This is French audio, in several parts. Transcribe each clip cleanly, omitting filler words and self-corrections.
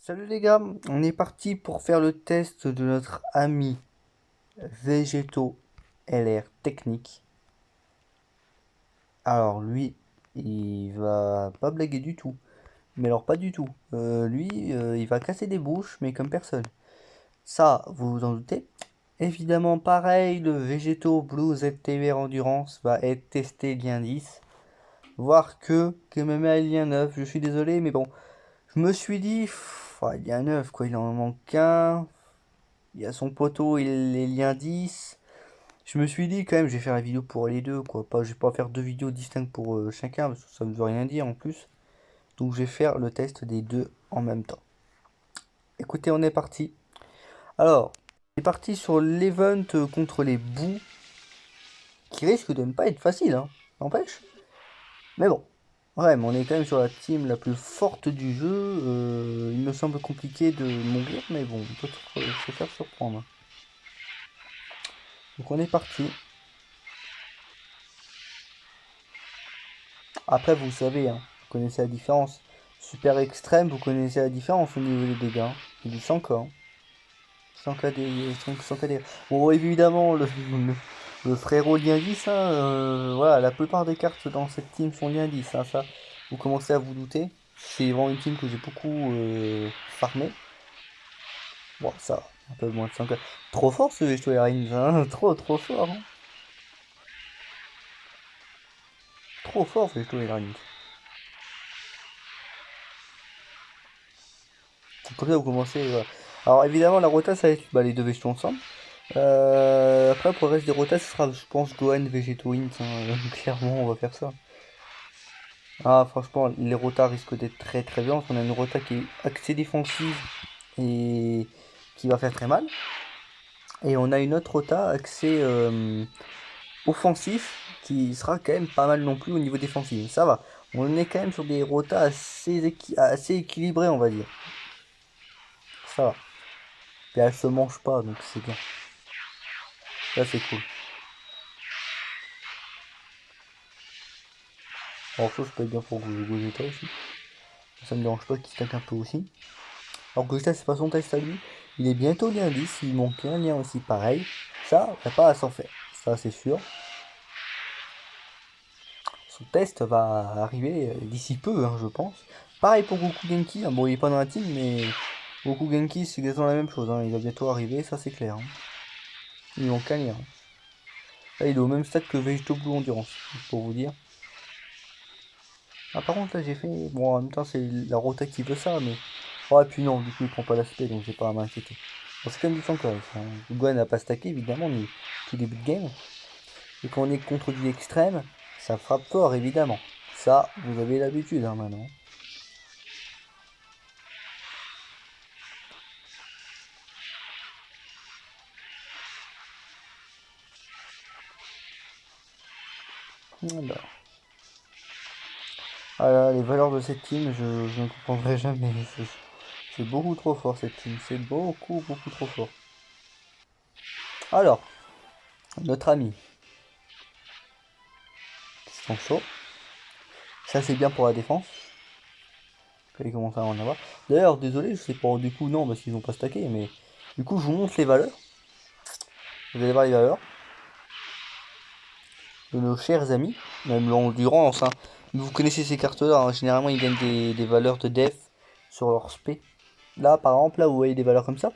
Salut les gars, on est parti pour faire le test de notre ami Végéto LR Technique. Alors lui, il va pas blaguer du tout. Mais alors pas du tout. Il va casser des bouches, mais comme personne. Ça, vous vous en doutez. Évidemment, pareil, le Végéto Blue ZTV Endurance va être testé lien 10. Voire que me met à lien 9. Je suis désolé, mais bon. Je me suis dit, lien 9, quoi, il en manque qu'un. Il y a son poteau et les liens 10. Je me suis dit quand même, je vais faire la vidéo pour les deux, quoi. Pas, je vais pas faire deux vidéos distinctes pour chacun, parce que ça ne veut rien dire en plus. Donc je vais faire le test des deux en même temps. Écoutez, on est parti. Alors, on est parti sur l'event contre les bouts, qui risque de ne pas être facile, hein. N'empêche. Mais bon. Ouais, mais on est quand même sur la team la plus forte du jeu. Il me semble compliqué de mourir, mais bon, peut-être se faire surprendre. Donc on est parti. Après, vous savez, hein, vous connaissez la différence. Super extrême, vous connaissez la différence au niveau des dégâts, hein. Il dit 100 k, hein. 100 k des, 100 k des... Bon, évidemment, le frérot lien 10, hein, voilà, la plupart des cartes dans cette team sont lien 10, hein, ça, vous commencez à vous douter. C'est vraiment une team que j'ai beaucoup farmé. Bon, ça, un peu moins de 100 k. Trop fort ce Vegetable Airlines, hein, trop fort, hein. Trop fort ce Vegetable Airlines. Comme ça, vous commencez. Voilà. Alors, évidemment, la rota, ça va être bah, les deux végétaux ensemble. Après, pour le reste des rotas, ce sera, je pense, Gohan, Végéto, Int, hein. Clairement, on va faire ça. Ah, franchement, les rotas risquent d'être très très bien. On a une rota qui est axée défensive et qui va faire très mal. Et on a une autre rota axée offensif qui sera quand même pas mal non plus au niveau défensif. Ça va. On est quand même sur des rotas assez équilibrés, on va dire. Ça va. Et elle se mange pas, donc c'est bien. Ça, c'est cool. Alors ça, peut être bien pour Gogeta aussi. Ça me dérange pas qu'il stack un peu aussi. Alors Gogeta, c'est pas son test à lui. Il est bientôt lien 10, il manque un lien aussi pareil. Ça, il n'y a pas à s'en faire. Ça, c'est sûr. Son test va arriver d'ici peu, hein, je pense. Pareil pour Goku Genki. Hein. Bon, il est pas dans la team, mais Goku Genki, c'est exactement la même chose. Hein. Il va bientôt arriver, ça c'est clair. Hein. Il manque un lien. Là, il est au même stade que Vegetable Blue Endurance, pour vous dire. Ah, par contre, là, j'ai fait. Bon, en même temps, c'est la rota qui veut ça, mais. Oh, et puis non, du coup, il prend pas l'aspect, donc j'ai pas à m'inquiéter. Bon, c'est quand même du 100 quand même. Gohan n'a pas stacké, évidemment, mais tout début de game. Et quand on est contre du extrême, ça frappe fort, évidemment. Ça, vous avez l'habitude, hein, maintenant. Alors. Ah là, les valeurs de cette team, je ne comprendrai jamais. C'est beaucoup trop fort, cette team. C'est beaucoup trop fort. Alors, notre ami. Sancho. Ça, c'est bien pour la défense. Il commence à en avoir. D'ailleurs, désolé, je sais pas, du coup, non, parce qu'ils n'ont pas stacké, mais du coup, je vous montre les valeurs. Vous allez voir les valeurs de nos chers amis, même l'endurance, hein. Vous connaissez ces cartes-là, hein. Généralement, ils gagnent des valeurs de def sur leur spé. Là, par exemple, là, vous voyez des valeurs comme ça.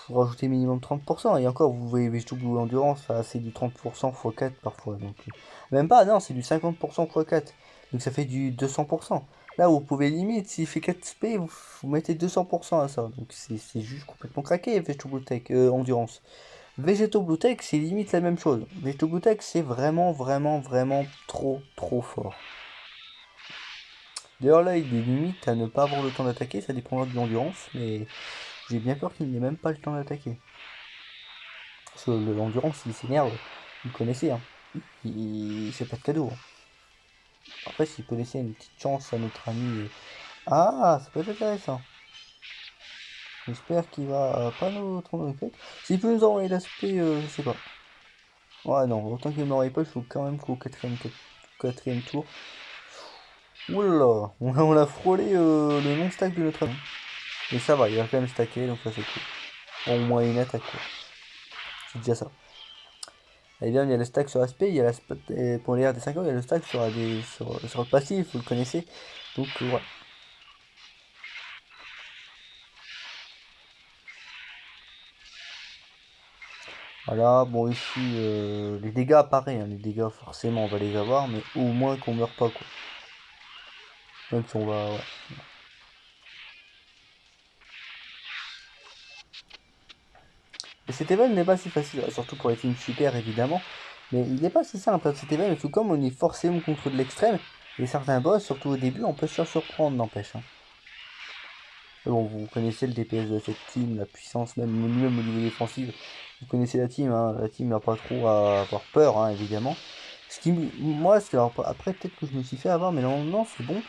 Vous rajoutez minimum 30%. Et encore, vous voyez Vegetable ou Endurance, c'est du 30% x 4 parfois. Donc, même pas, non, c'est du 50% x 4. Donc ça fait du 200%. Là, vous pouvez limite, s'il fait 4 SP, vous mettez 200% à ça. Donc c'est juste complètement craqué, Vegetable Tech, Endurance. Vegetable Tech, c'est limite la même chose. Vegetable Tech, c'est vraiment trop fort. D'ailleurs, là, il est limite à ne pas avoir le temps d'attaquer, ça dépendra de l'endurance, mais j'ai bien peur qu'il n'ait même pas le temps d'attaquer. Parce que l'endurance, il s'énerve, vous le connaissez, hein. Il fait pas de cadeau, hein. Après, s'il peut laisser une petite chance à notre ami. Ah, ça peut être intéressant. J'espère qu'il va pas nous tourner le fait. S'il peut nous envoyer l'aspect, je sais pas. Ouais, non, autant qu'il m'envoie pas, il faut quand même qu'au quatrième tour. Oula, on a frôlé le non-stack de notre ami. Mais ça va, il va quand même stacker, donc ça c'est cool. Bon, au moins une attaque, quoi. C'est déjà ça. Et bien, il y a le stack sur aspect, il y a la spot, et pour les RD50, il y a le stack sur, sur le passif, vous le connaissez. Donc, voilà. Voilà, bon, ici, les dégâts, pareil, hein, les dégâts, forcément, on va les avoir, mais au moins qu'on meurt pas, quoi. Même si on va, ouais. Et cet event n'est pas si facile, surtout pour les teams super évidemment, mais il n'est pas si simple cet event, tout comme on est forcément contre de l'extrême, et certains boss, surtout au début, on peut se faire surprendre, n'empêche. Hein. Mais bon, vous connaissez le DPS de cette team, la puissance, même au niveau défensif, vous connaissez la team, hein, la team n'a pas trop à avoir peur, hein, évidemment. Ce qui, moi, après peut-être que je me suis fait avoir, mais non, non c'est bon.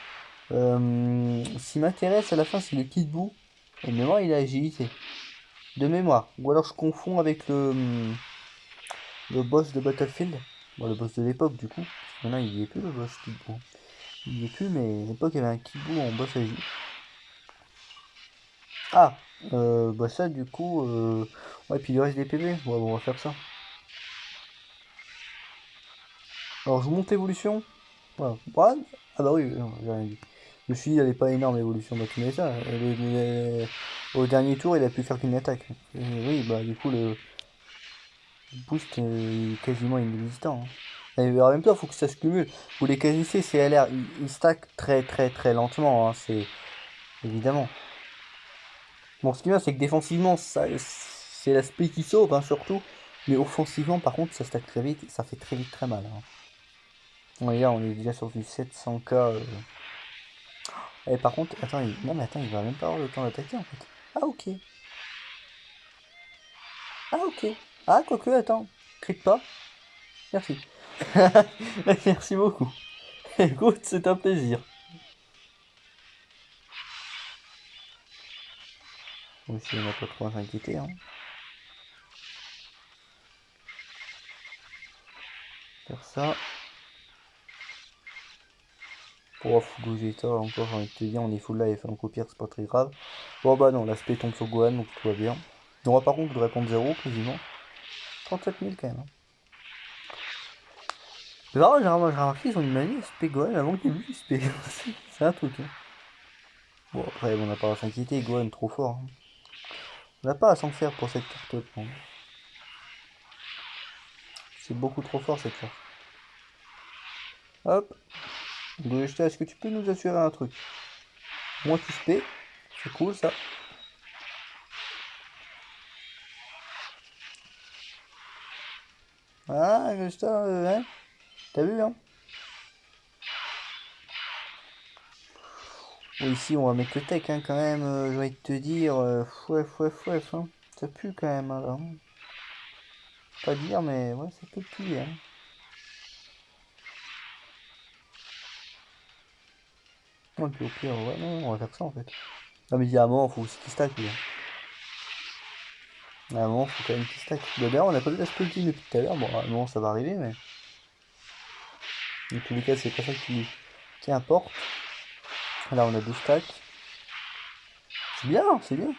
Ce qui m'intéresse à la fin, c'est le Kid Buu, et de mémoire, il a agilité. De mémoire, ou alors je confonds avec le boss de Battlefield, bon, le boss de l'époque du coup, maintenant il y est plus le boss Kid Buu. Il y est plus, mais à l'époque il y avait un Kid Buu en boss agile. Ah, bah ça du coup, ouais, puis il reste des PV, ouais, bon, on va faire ça. Alors je vous montre l'évolution, voilà. Ouais. Ah bah oui, non, j'ai rien dit. Je me suis dit, elle est pas énorme l'évolution, bah tu mets ça, au dernier tour il a pu faire qu'une attaque. Et oui, bah du coup le boost est quasiment inexistant. Hein. Et en même temps, il faut que ça se cumule. Vous les qualifiez, c'est LR, ils stack très très très lentement, hein, c'est évidemment. Bon, ce qui est bien, c'est que défensivement, c'est l'aspect qui sauve, hein, surtout. Mais offensivement, par contre, ça stack très vite, et ça fait très vite très mal. Hein. Bon, et là, on est déjà sur du 700k. Et par contre, attends, non mais attends, il va même pas avoir le temps d'attaquer en fait. Ah ok. Ah ok. Ah quoique, attends. Clique pas. Merci. Merci beaucoup. Écoute, c'est un plaisir. Aussi, on n'a pas trop à s'inquiéter. Hein. Faire ça. Pour Gogeta, encore, j'ai envie de te dire, on est full life, donc au pire, c'est pas très grave. Bon, bah non, l'aspect tombe sur Gohan, donc tout va bien. Donc, par contre, je voudrais prendre 0 quasiment. 37 000 quand même. Hein. C'est vrai, j'ai remarqué, ils ont une manie SP Gohan avant qu'il y ait eu SP. C'est un truc. Hein. Bon, après, on n'a pas à s'inquiéter, Gohan trop fort. Hein. On n'a pas à s'en faire pour cette carte. C'est beaucoup trop fort cette carte. Hop. Gogeta, est-ce que tu peux nous assurer un truc? Moi, tu SP. C'est cool ça. Ah, Gogeta, hein? T'as vu, hein? Bon, ici, on va mettre le tech, hein, quand même, je vais te dire, fouef, fouef, fouef, hein. Ça pue quand même, hein, là. Pas dire, mais ouais, ça peut puer, hein. Ouais, puis au pire, ouais, non, on va faire ça, en fait. Non, mais il y a un moment, faut aussi qu'il stack, lui. Hein. À un moment, faut quand même qu'il stack. Bah, d'ailleurs, on n'a pas vu la spelling depuis tout à l'heure, bon, à un moment, ça va arriver, mais... Dans tous les cas, c'est pas ça qui importe. Là, on a 2 stacks. C'est bien, c'est bien.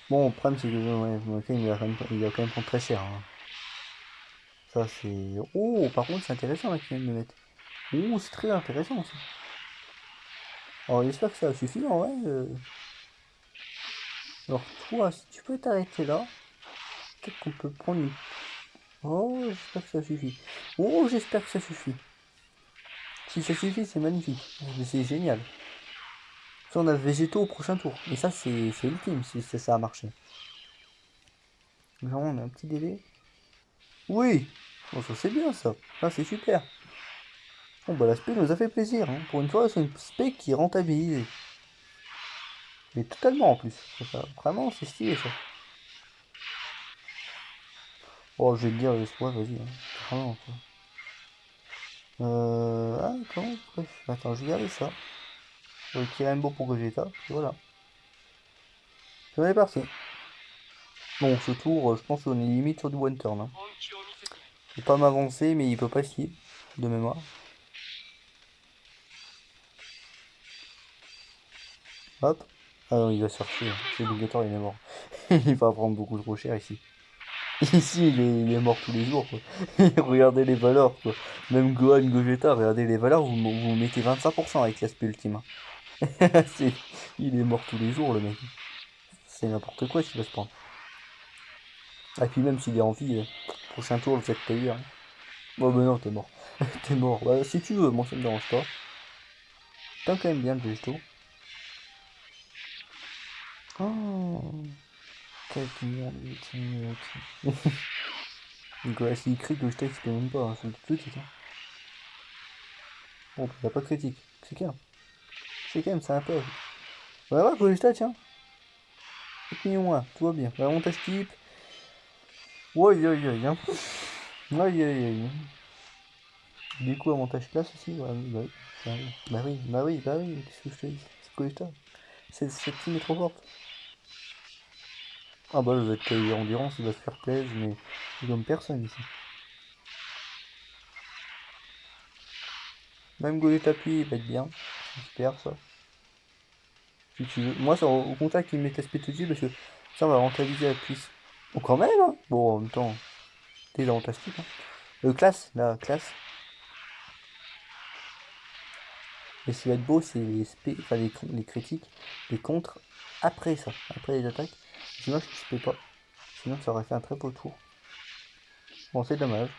Bon, le problème, c'est que, ouais, il va quand même prendre très cher, hein. Ça, c'est... Oh, par contre, c'est intéressant, là, qu'il vient de me mettre. Oh, c'est très intéressant, ça. Alors j'espère que ça va suffire, ouais. Alors toi, si tu peux t'arrêter là, peut-être qu'on peut prendre une... Oh, j'espère que ça suffit. Oh, j'espère que ça suffit. Si ça suffit, c'est magnifique. C'est génial. Ça, on a le végétaux au prochain tour. Et ça, c'est ultime si ça a marché. Genre, on a un petit délai. Oui. Bon, ça c'est bien ça. Ça, c'est super. Bon, bah l'aspect nous a fait plaisir. Hein. Pour une fois, c'est une spec qui est rentabilisée. Mais totalement en plus. Vraiment, c'est stylé ça. Oh, je vais te dire, ouais, vas-y. Hein. Vraiment, quoi. Ah, comment? Bref, attends, je vais garder ça. Je vais tirer un beau pour Gogeta. Voilà. On est parti. Bon, ce tour, je pense qu'on est limite sur du one turn. Hein. Je vais pas m'avancer, mais il peut pas skier, de mémoire. Hop. Ah non, il va se faire tuer, hein. C'est obligatoire, il est mort. Il va prendre beaucoup trop cher ici. Ici, il est mort tous les jours, quoi. Regardez les valeurs, quoi. Même Gohan, Gogeta, regardez les valeurs, vous mettez 25% avec l'aspect ultime, hein. Il est mort tous les jours, le mec. C'est n'importe quoi ce qu'il va se prendre. Ah, et puis même s'il est en vie, prochain tour, le Z-Player, hein. Oh, bah non, t'es mort. T'es mort. Bah, si tu veux, moi ça me dérange pas. T'aimes quand même bien le Végéto. Oh, quel merde, ok. Donc, ouais, s'il crie que je texte, il même pas, hein, c'est tout de suite, hein. Bon, il a pas de critique. C'est calme. C'est calme, c'est un peu. Ouais, ouais, Gogeta, tiens. 4 millions 1, tout va bien. La montage type. Ouais, aïe, aïe, aïe, hein. Aïe, aïe, aïe. Du coup, avantage classe aussi, ouais, bah oui. Bah oui, bah oui, bah oui, qu'est-ce que je te dis? C'est Gogeta. Cette team est trop forte. Ah bah, le ZTI Endurance, il va se faire plaisir, mais comme personne ici. Même Gogeta Tapui, il va être bien. J'espère ça. Si tu veux. Moi, c'est au contact, il me met SP tout de suite parce que ça va rentabiliser la puce. Oh, quand même, hein. Bon, en même temps, t'es dans ta type, hein. Classe, la classe. Et ce qui va être beau, c'est les SP, enfin les critiques, les contres après ça, après les attaques. Sinon, je ne peux pas. Sinon, ça aurait fait un très beau tour. Bon, c'est dommage.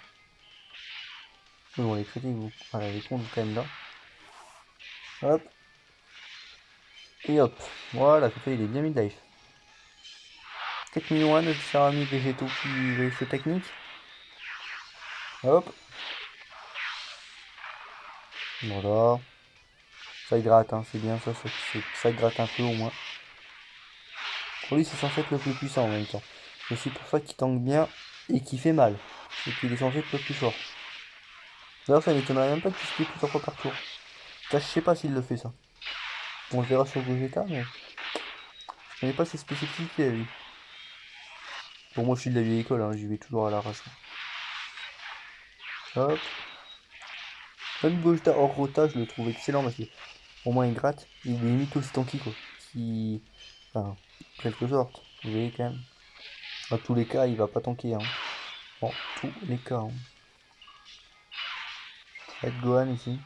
Mais bon, les critiques, enfin, les contres, quand même là. Hop. Et hop. Voilà, ça fait, il est bien mid-life. 4 millions 1 de céramique végétaux qui végétaux technique. Hop. Voilà. Ça gratte, hein, c'est bien ça, ça gratte un peu au moins. Pour lui, c'est censé être le plus puissant en même temps. C'est aussi pour ça qu'il tank bien et qu'il fait mal. Et qu'il est censé être le plus fort. D'ailleurs, ça m'étonnerait même pas qu'il se tue plusieurs fois par tour. Ça, je sais pas s'il le fait ça. On le verra sur Gogeta, mais je connais pas ses spécificités à lui. Bon, moi je suis de la vieille école, hein, j'y vais toujours à l'arrache. Hop. Même Gogeta hors rota, je le trouve excellent parce que au moins il gratte. Il est limite aussi tanky quoi. Si. Enfin, en quelque sorte. Vous voyez quand même. Dans tous les cas, il va pas tanker, hein. Dans tous les cas, hein. Ça va être Gohan ici.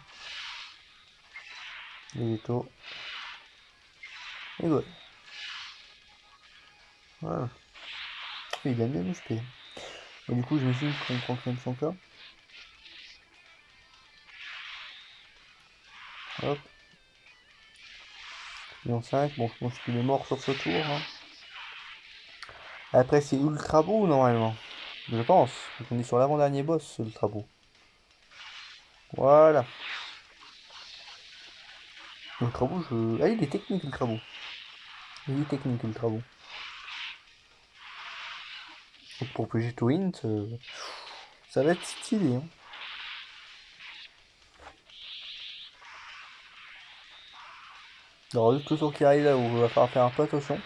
Végéto. Et Gohan. Voilà. Il aime bien nous HP. Et du coup, je me suis dit qu'on prend quand même son cas. Hop. Million 5. Bon, je pense qu'il est mort sur ce tour, hein. Après, c'est ultra beau normalement. Je pense. Donc, on est sur l'avant-dernier boss, ultra beau. Voilà. Ultra beau, je. Ah, il est technique, ultra beau. Il est technique, ultra beau. Donc, pour Pugito Int, ça va être stylé, hein. Alors, juste le tour qui arrive là où il va falloir faire un peu attention.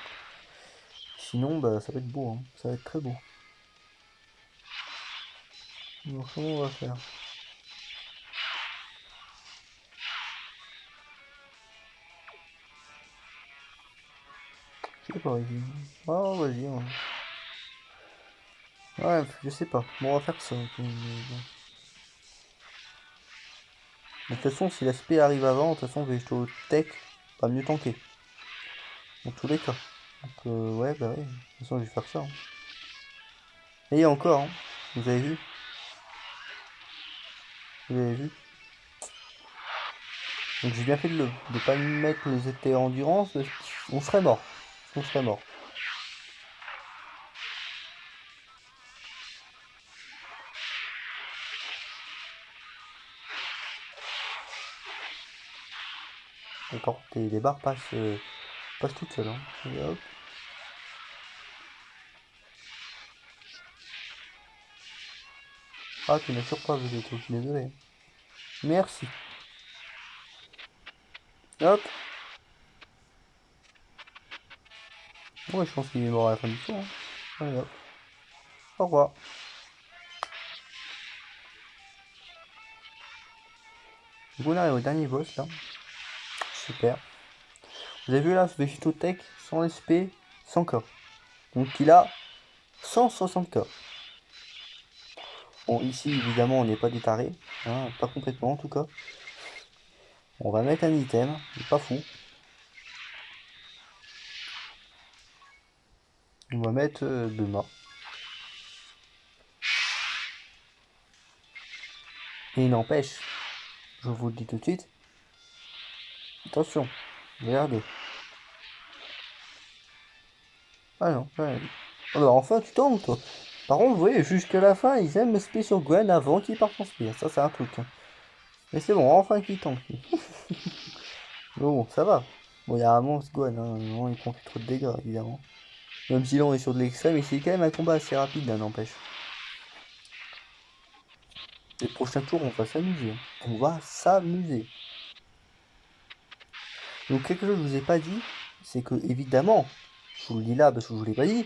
Sinon, bah, ça va être beau, hein. Ça va être très beau. Alors, comment on va faire? Je sais pas, ici. Oh, vas-y, hein. Ouais, je sais pas. Bon, on va faire ça. Ok, mais bon. De toute façon, si l'aspect arrive avant, de toute façon, Vegeto Tech va mieux tanker. Dans tous les cas. Donc, ouais, bah ouais. De toute façon, je vais faire ça, hein. Et encore, hein. Vous avez vu? Vous avez vu? Donc, j'ai bien fait de pas mettre les étés endurance. On serait mort. On serait mort. D'accord. Les barres passent toutes seules, hein. Et hop. Ah, tu n'as toujours pas vu les trucs. Désolé. Merci. Hop. Ouais, je pense qu'il est mort à la fin du tour, hein. Allez, hop. Au revoir. Donc, on arrive au dernier boss, là. Super. Vous avez vu là, ce Végétotech, sans SP, 100k. Donc il a 160k. Bon, ici, évidemment, on n'est pas des tarés. Hein, pas complètement, en tout cas. On va mettre un item, il est pas fou. On va mettre demain. Et il n'empêche, je vous le dis tout de suite, attention, regardez. Ah non, ouais. Ah bah enfin tu tombes toi. Par contre, vous voyez, jusqu'à la fin, ils aiment me spé sur Gwen avant qu'il parte en spé. Ça, c'est un truc. Hein. Mais c'est bon, enfin qu'il tombe. Bon, ça va. Bon, il y a un monstre Gwen, hein. Non, il prend plus trop de dégâts, évidemment. Même si là, on est sur de l'extrême, et c'est quand même un combat assez rapide, hein, n'empêche. Les prochains tours, on va s'amuser. Hein. On va s'amuser. Donc, quelque chose que je vous ai pas dit, c'est que, évidemment, je vous le dis là parce que je vous l'ai pas dit,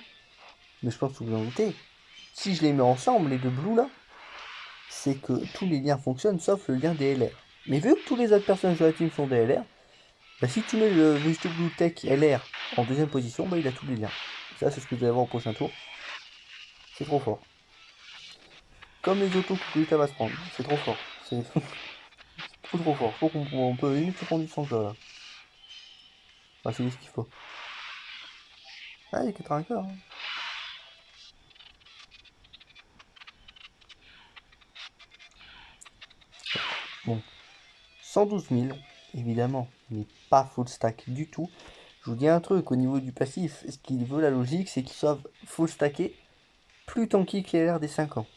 mais je pense que vous en doutez. Si je les mets ensemble, les deux blues là, c'est que tous les liens fonctionnent sauf le lien DLR. Mais vu que tous les autres personnages de la team sont DLR, bah si tu mets le Vegetable Blue Tech LR en deuxième position, bah il a tous les liens. Ça, c'est ce que vous allez voir au prochain tour. C'est trop fort. Comme les autos que Kukulika va se prendre. C'est trop fort. C'est trop fort. Faut qu'on peut limite se prendre du sang là. Ah, c'est ce qu'il faut. Ah, il y a 80 cœurs. Hein. Bon. 112 000, évidemment, il n'est pas full stack du tout. Je vous dis un truc, au niveau du passif, ce qu'il veut la logique, c'est qu'il soit full stacké plus tanky que LR des 5 ans.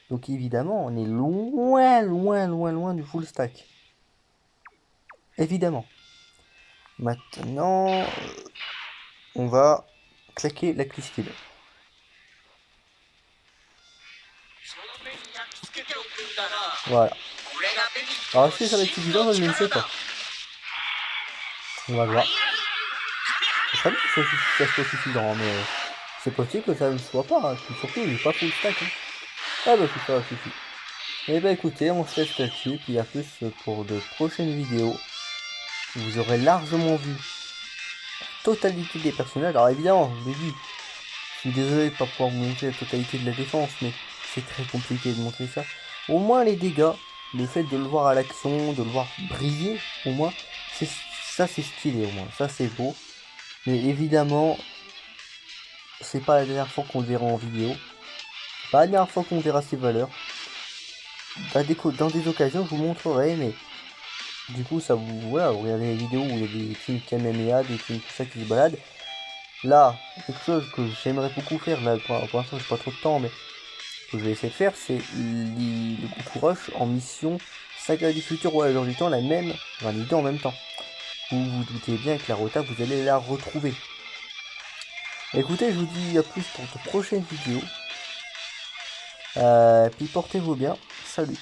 Donc évidemment, on est loin, loin, loin, loin du full stack. Évidemment. Maintenant, on va claquer la clé skill. Voilà. Alors est-ce que ça va être suffisant? Je ne sais pas. On va voir. Ça serait bien que ça soit suffisant, mais c'est possible que ça ne soit pas. Hein. Surtout, il n'est pas full stack. Hein. Ah bah ça suffit. Et bah écoutez, on se laisse là-dessus, puis à plus pour de prochaines vidéos. Vous aurez largement vu la totalité des personnages. Alors évidemment, je vous l'ai dit, je suis désolé de ne pas pouvoir vous montrer la totalité de la défense, mais c'est très compliqué de montrer ça. Au moins les dégâts, le fait de le voir à l'action, de le voir briller, au moins, ça c'est stylé au moins, ça c'est beau. Mais évidemment, c'est pas la dernière fois qu'on le verra en vidéo. Pas la dernière fois qu'on verra ses valeurs. Dans des occasions, je vous montrerai, mais du coup, ça vous, voilà, vous regardez les vidéos où il y a des teams Kamehameha, des teams tout ça qui se baladent. Là, quelque chose que j'aimerais beaucoup faire, là, pour l'instant, j'ai pas trop de temps, mais que je vais essayer de faire, c'est le Goku Rush en mission Saga du futur ou à l'heure du temps, la même, enfin les deux en même temps. Vous vous doutez bien que la Rota, vous allez la retrouver. Écoutez, je vous dis à plus pour de prochaines vidéos. Puis portez-vous bien. Salut.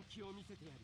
気を見せてやる。